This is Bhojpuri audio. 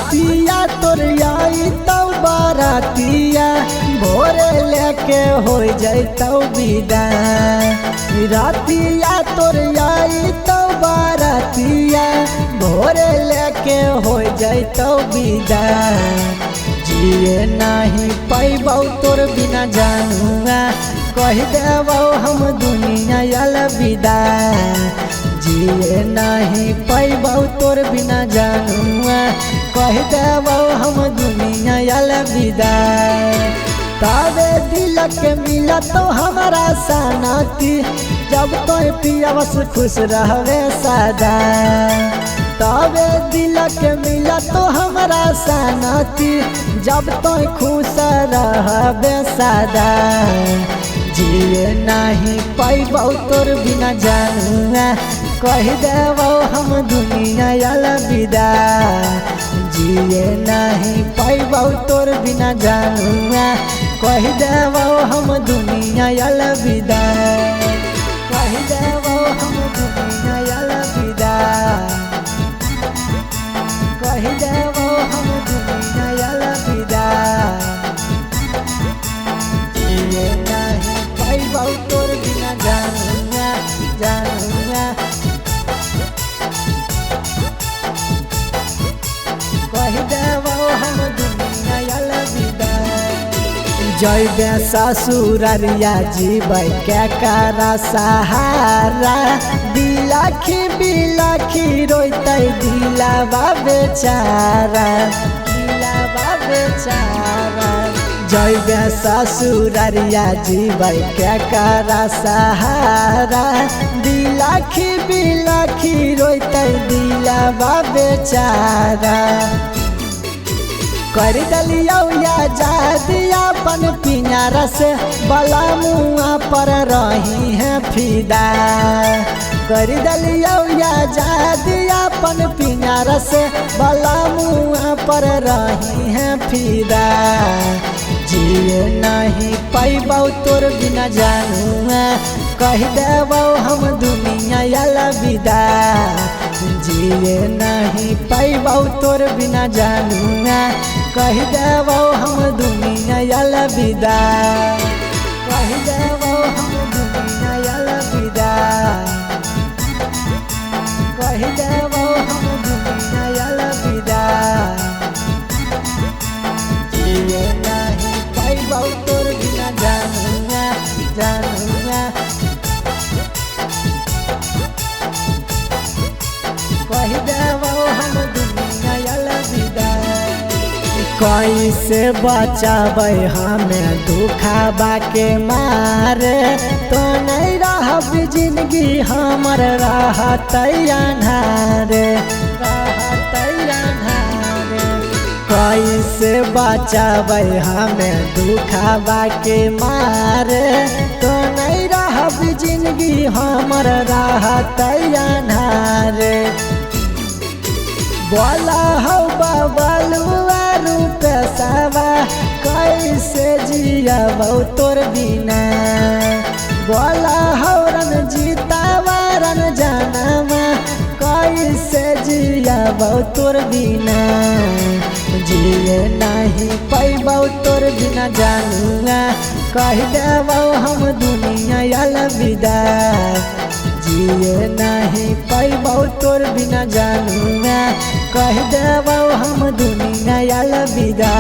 रातिया तोर आई तो बारातिया भोरे लेके हो जैतौ विदा। रातिया तोर आई तो बारातिया भोरे लेके हो जैतौ विदा। जिए नहीं पैबौ तोर बिना जानुआ कह देबौ हम दुनिया अलविदा। जिए नहीं पैबौ तोर बिना जानुआ कह देबौ हम दुनिया अलविदा। तावे दिल के मिला तो हमारा सनती जब तो पियावस खुश रहवे सदा। तावे दिल के मिला तो हमारा सनती जब तो खुश रहवे सदा। जिए नहीं पैबौ तोर बिना जानुआ कह देबौ हम दुनिया अलविदा। जिए नहीं पैबौ तोर बिना जानुआ कह देबौ हम दुनिया अलविदा। कह देबौ हम दुनिया अलविदा। कह देबौ हम दुनिया अलविदा। जिए नहीं पैबौ तोर बिना जानुआ जानुआ कह देबौ हम दुनिया अलविदा। जैबे ससुररिया जीबै के करा सहारा। बिलाखी बिलाखी रोइतै दिलवा बेचारा दिलवा बेचारा। जैबे ससुररिया जीबै के करा सहारा। बिलाखी बिलाखी रोइतै दिलवा बेचारा। कर दलियौ आजादिया अपन पिंजरा से बला मुआ पर रही है फिदा। कर दलियौ आजादिया अपन पिंजरा से बला मुआ पर रही है फिदा। जिए नहीं पैबौ तोर बिना जानुआ कह देबौ हम दुनिया अलविदा। जिए नहीं पैबौ तोर बिना जानुआ कह देबौ हम दुनिया अलविदा। कह देबौ हम दुनिया अलविदा। कह देबौ हम दुनिया अलविदा। जिए नहीं पैबौ तोर बिना जानुआ जानुआ कह देबौ हम दुनिया अलविदा। कैसे बचाबै हमें दुखाबा के मारे तो नहीं रहब जिंदगी हमर रहतै अन्हारे रहतै अन्हारे। कैसे बचाबै हमें दुखाबा के मारे तो नहीं रहब जिंदगी हमर रहतै अन्हारे। बोला हौ बबलुआ रूपेशवा कैसे जियबौ तोर बिना। बोला हौ रंजीतवा रंजनवा कैसे जियबौ तोर बिना। जिए नहीं पैबौ तोर बिना जानुआ कह देबौ हम दुनिया अलविदा। जिए नहीं पैबौ तोर बिना जानुआ कह देबौ हम दुनिया अलविदा।